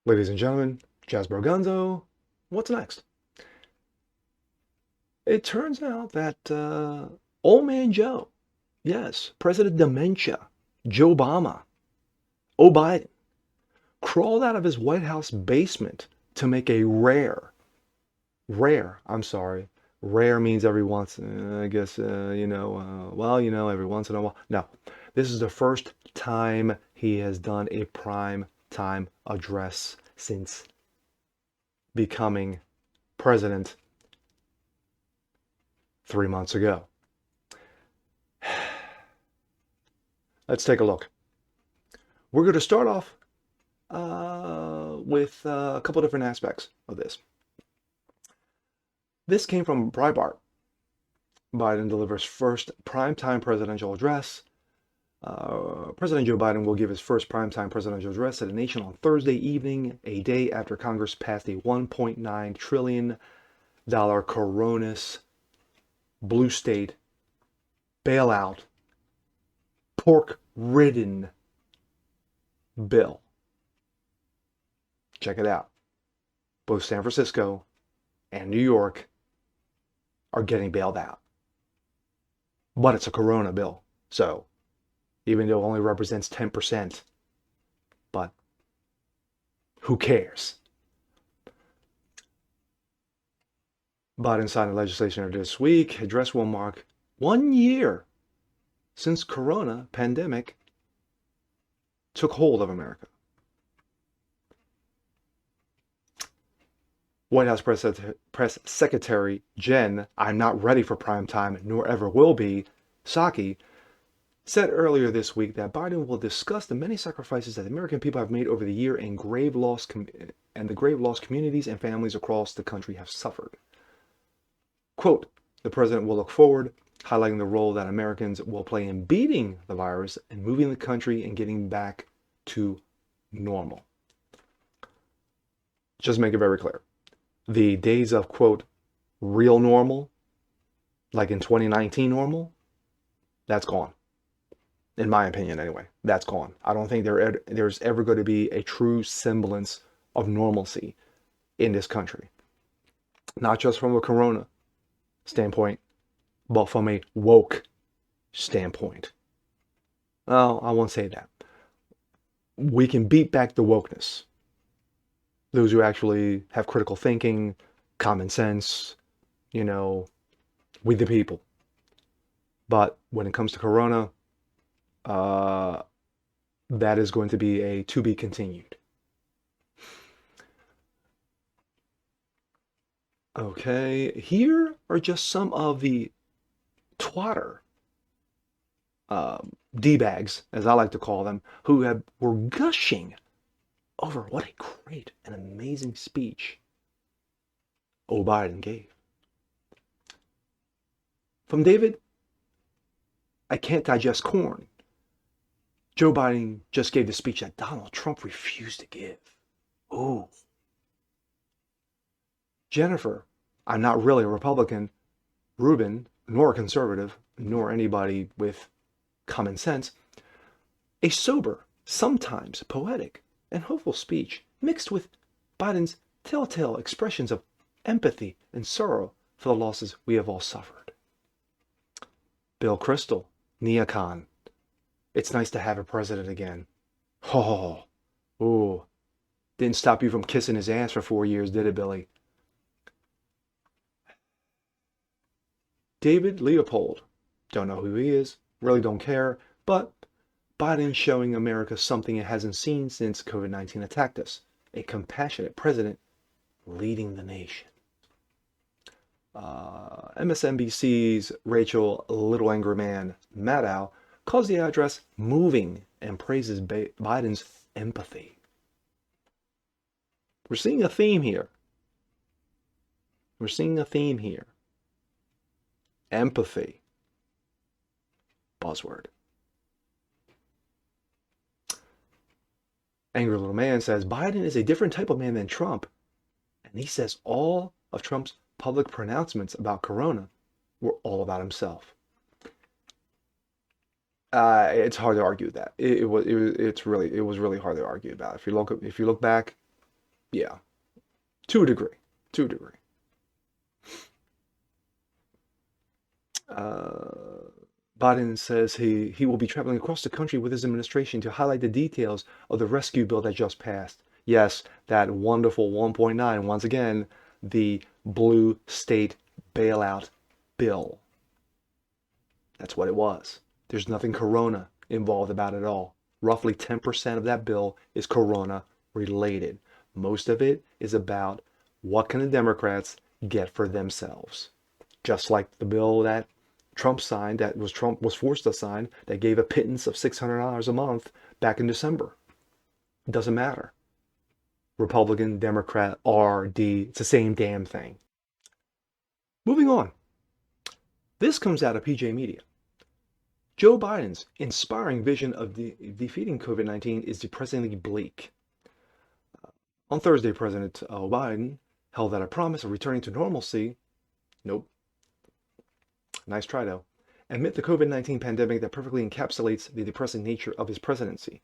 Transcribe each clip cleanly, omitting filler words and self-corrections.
Ladies and gentlemen, Jazz Gonzo, what's next? It turns out that old man Joe, yes, President Dementia, Joe Obama, Biden, crawled out of his White House basement to make a I'm sorry, rare means every once, I guess, every once in a while. No, this is the first time he has done a prime time address since becoming president 3 months ago. Let's take a look. We're going to start off with a couple different aspects of this. This came from Breitbart. Biden delivers first primetime presidential address. President Joe Biden will give his first primetime presidential address to the nation on Thursday evening, a day after Congress passed a $1.9 trillion coronas blue state bailout pork-ridden bill. Check it out. Both San Francisco and New York are getting bailed out. But it's a corona bill. So, even though it only represents 10%, but who cares? Biden signed the legislation this week. Address will mark 1 year since corona pandemic took hold of America. White House Press Secretary Jen, I'm not ready for prime time, nor ever will be, Psaki, said earlier this week that Biden will discuss the many sacrifices that the American people have made over the year and the grave loss communities and families across the country have suffered. Quote, the president will look forward, highlighting the role that Americans will play in beating the virus and moving the country and getting back to normal. Just make it very clear. The days of, quote, real normal, like in 2019 normal, that's gone. In my opinion, anyway, that's gone. I don't think there's ever going to be a true semblance of normalcy in this country. Not just from a corona standpoint, but from a woke standpoint. Well, I won't say that. We can beat back the wokeness. Those who actually have critical thinking, common sense, we the people. But when it comes to corona, that is going to be a to be continued. Okay, here are just some of the twatter D-bags, as I like to call them, who were gushing over what a great and amazing speech Biden gave. From David, I can't digest corn. Joe Biden just gave the speech that Donald Trump refused to give. Ooh. Jennifer, I'm not really a Republican. Ruben, nor a conservative, nor anybody with common sense. A sober, sometimes poetic, and hopeful speech mixed with Biden's telltale expressions of empathy and sorrow for the losses we have all suffered. Bill Kristol, neocon. It's nice to have a president again. Oh, ooh. Didn't stop you from kissing his ass for 4 years, did it, Billy? David Leopold. Don't know who he is. Really don't care. But Biden showing America something it hasn't seen since COVID-19 attacked us. A compassionate president leading the nation. MSNBC's Rachel Little Angry Man Maddow calls the address moving and praises Biden's empathy. We're seeing a theme here. Empathy. Buzzword. Angry Little Man says Biden is a different type of man than Trump. And he says all of Trump's public pronouncements about corona were all about himself. It's hard to argue that. It was really hard to argue about. If you look back, yeah, to a degree, to a degree. Uh, Biden says he will be traveling across the country with his administration to highlight the details of the rescue bill that just passed. Yes, that wonderful 1.9, once again, the blue state bailout bill. That's what it was. There's nothing corona involved about it at all. Roughly 10% of that bill is corona related. Most of it is about what can the Democrats get for themselves. Just like the bill that Trump signed, Trump was forced to sign, that gave a pittance of $600 a month back in December. It doesn't matter. Republican, Democrat, RD, it's the same damn thing. Moving on. This comes out of PJ Media. Joe Biden's inspiring vision of defeating COVID-19 is depressingly bleak. On Thursday, President Biden held out a promise of returning to normalcy. Nope. Nice try, though. Amid the COVID-19 pandemic that perfectly encapsulates the depressing nature of his presidency.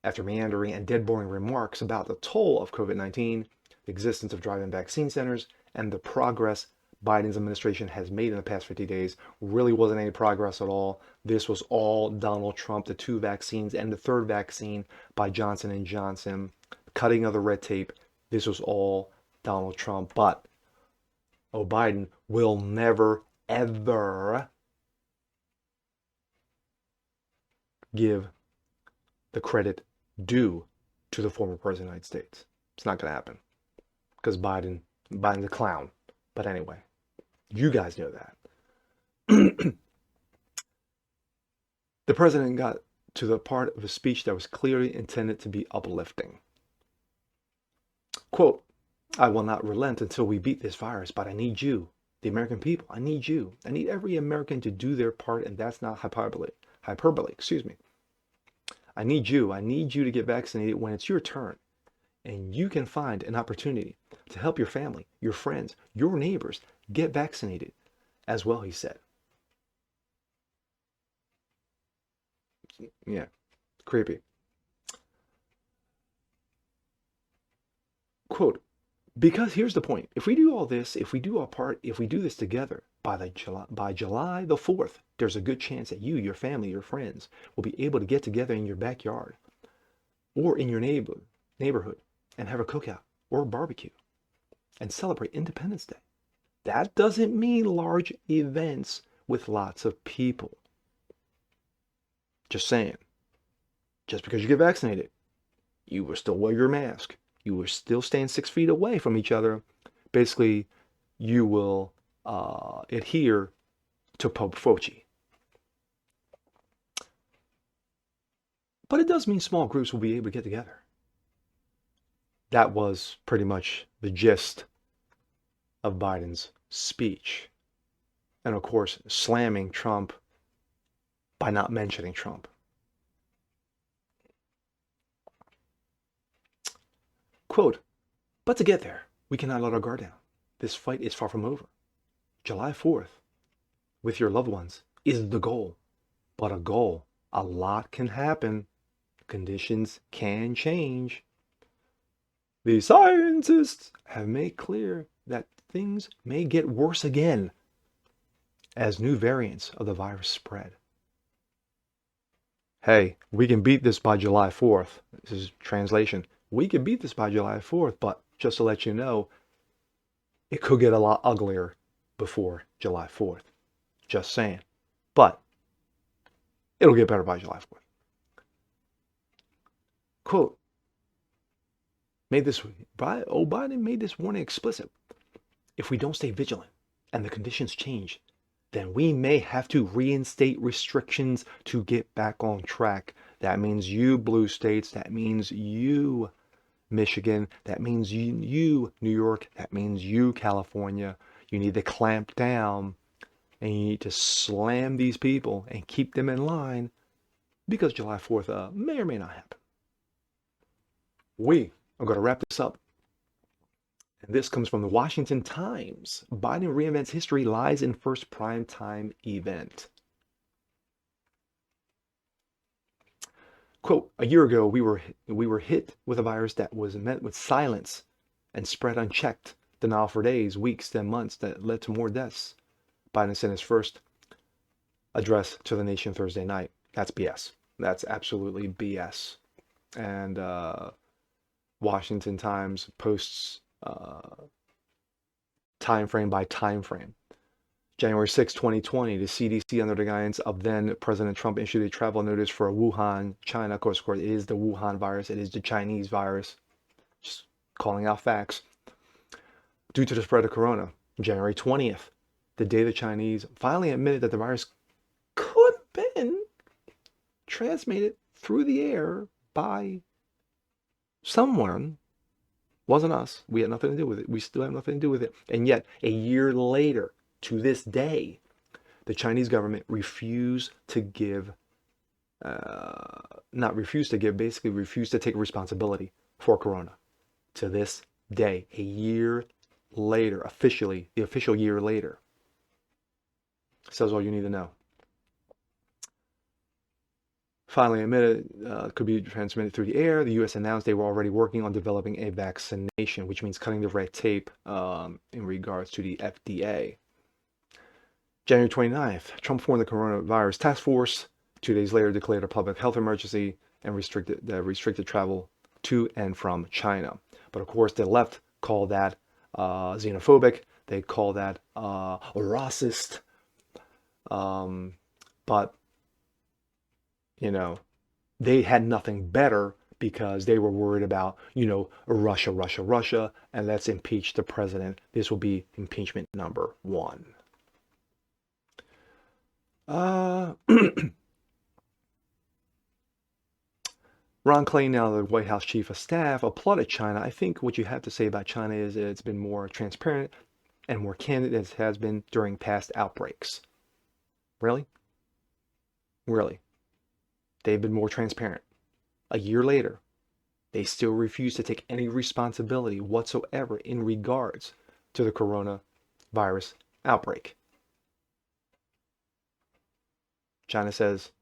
After meandering and dead-boring remarks about the toll of COVID-19, the existence of drive-in vaccine centers, and the progress Biden's administration has made in the past 50 days, really wasn't any progress at all. This was all Donald Trump, the 2 vaccines and the 3rd vaccine by Johnson & Johnson, cutting of the red tape. This was all Donald Trump. But Biden will never, ever give the credit due to the former president of the United States. It's not going to happen because Biden's a clown. But anyway, you guys know that. The president got to the part of his speech that was clearly intended to be uplifting. Quote, I will not relent until we beat this virus, but I need you, the American people. I need you. I need every American to do their part, and that's not hyperbole, excuse me. I need you. I need you to get vaccinated when it's your turn. And you can find an opportunity to help your family, your friends, your neighbors get vaccinated as well, he said. Yeah, creepy. Quote, because here's the point. If we do all this, if we do our part, if we do this together, by July the 4th, there's a good chance that you, your family, your friends will be able to get together in your backyard or in your neighborhood and have a cookout or a barbecue and celebrate Independence Day. That doesn't mean large events with lots of people. Just saying. Just because you get vaccinated, you will still wear your mask. You will still stand 6 feet away from each other. Basically, you will adhere to Pope Fauci. But it does mean small groups will be able to get together. That was pretty much the gist of Biden's speech. And of course, slamming Trump by not mentioning Trump. Quote, but to get there, we cannot let our guard down. This fight is far from over. July 4th, with your loved ones, is the goal. But a goal, a lot can happen. Conditions can change. The scientists have made clear that things may get worse again as new variants of the virus spread. Hey, we can beat this by July 4th. This is translation. We can beat this by July 4th, but just to let you know, it could get a lot uglier before July 4th. Just saying. But it'll get better by July 4th. Quote, Biden made this warning explicit. If we don't stay vigilant and the conditions change, then we may have to reinstate restrictions to get back on track. That means you blue states, that means you Michigan, that means you New York, that means you California. You need to clamp down and you need to slam these people and keep them in line because July 4th may or may not happen. We are going to wrap this up And this comes from the Washington Times. Biden reinvents history, lies in first primetime event. Quote, a year ago, we were hit with a virus that was met with silence and spread unchecked, denial for days, weeks, then months that led to more deaths. Biden said in his first address to the nation Thursday night. That's BS. That's absolutely BS. And Washington Times posts time frame by time frame. January 6, 2020, the CDC, under the guidance of then President Trump, issued a travel notice for Wuhan, China. Of course, it is the Wuhan virus. It is the Chinese virus. Just calling out facts. Due to the spread of corona, January 20th, the day the Chinese finally admitted that the virus could have been transmitted through the air by someone. Wasn't us. We had nothing to do with it. We still have nothing to do with it. And yet, a year later, to this day, the Chinese government refused to give, not refused to give, basically refused to take responsibility for corona. To this day, a year later, officially, the official year later, says all you need to know. Finally admitted could be transmitted through the air. The U.S. announced they were already working on developing a vaccination, which means cutting the red tape in regards to the FDA. January 29th, Trump formed the coronavirus task force. 2 days later, declared a public health emergency and restricted travel to and from China. But of course, the left call that xenophobic. They call that racist. But you know, they had nothing better because they were worried about, Russia, and let's impeach the president. This will be impeachment number 1. Ron Clay, now the White House chief of staff, applauded China. I think what you have to say about China is it's been more transparent and more candid as it has been during past outbreaks. Really? Really? They've been more transparent. A year later, they still refuse to take any responsibility whatsoever in regards to the coronavirus outbreak. China says,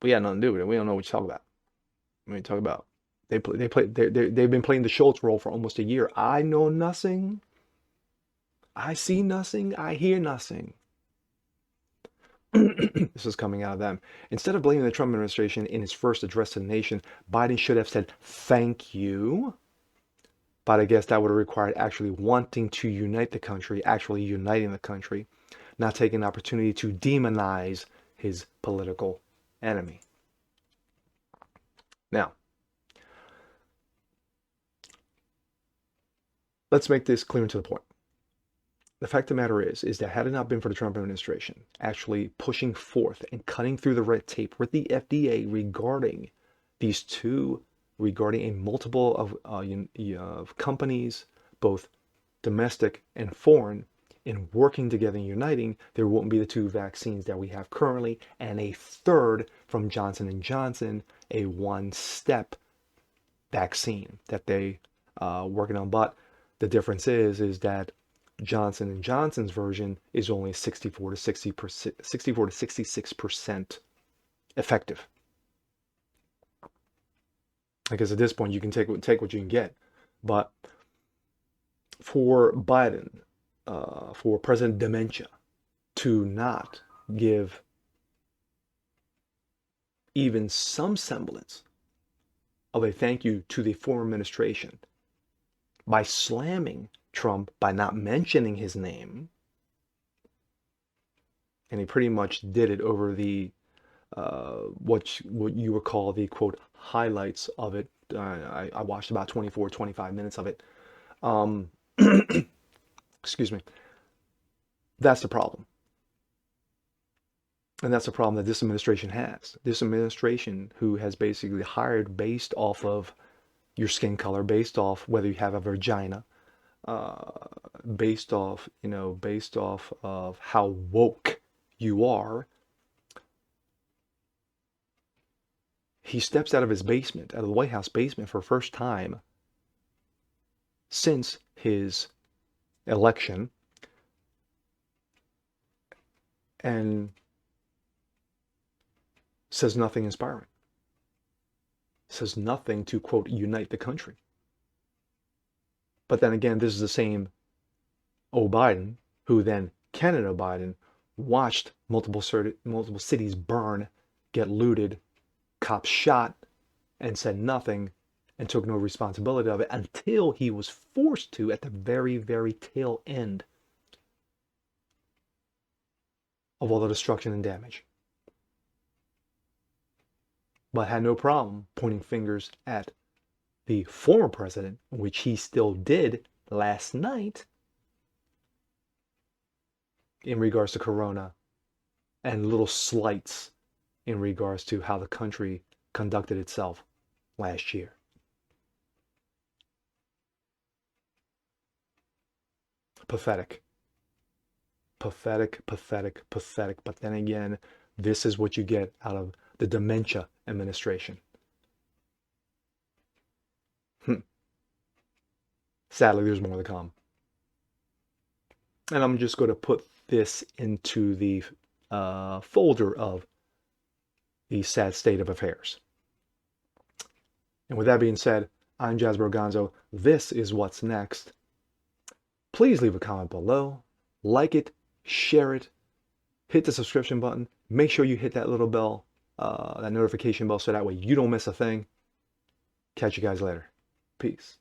we had nothing to do with it. We don't know what you talk about. What are you talking about? They've been playing the Schultz role for almost a year. I know nothing. I see nothing. I hear nothing. This is coming out of them. Instead of blaming the Trump administration in his first address to the nation, Biden should have said, thank you. But I guess that would have required actually wanting to unite the country, actually uniting the country, not taking the opportunity to demonize his political enemy. Now, let's make this clear and to the point. The fact of the matter is that had it not been for the Trump administration actually pushing forth and cutting through the red tape with the FDA regarding these two, regarding a multiple of companies, both domestic and foreign, in working together and uniting, there wouldn't be the 2 vaccines that we have currently, and a third from Johnson & Johnson, a one-step vaccine that they working on. But the difference is that Johnson & Johnson's version is only 64 to 66% effective. Because at this point you can take what you can get. But for Biden, for President Dementia to not give even some semblance of a thank you to the former administration by slamming Trump, by not mentioning his name, and he pretty much did it over the what you would call the quote highlights of it. I watched about 25 minutes of it. Excuse me. That's the problem. And that's the problem that this administration has. This administration who has basically hired based off of your skin color, based off whether you have a vagina, based off of how woke you are. He steps out of his basement, out of the White House basement for the first time since his election, and says nothing inspiring. Says nothing to, quote, unite the country. But then again, this is the same Biden who then, Canada Biden, watched multiple cities burn, get looted, cops shot, and said nothing and took no responsibility of it until he was forced to at the very, very tail end of all the destruction and damage. But had no problem pointing fingers at the former president, which he still did last night in regards to Corona, and little slights in regards to how the country conducted itself last year. Pathetic. Pathetic, pathetic, pathetic. But then again, this is what you get out of the dementia administration. Sadly, there's more to come. And I'm just going to put this into the folder of the sad state of affairs. And with that being said, I'm Jasper Gonzo. This is What's Next. Please leave a comment below, like it, share it, hit the subscription button. Make sure you hit that little bell, that notification bell, so that way you don't miss a thing. Catch you guys later. Peace.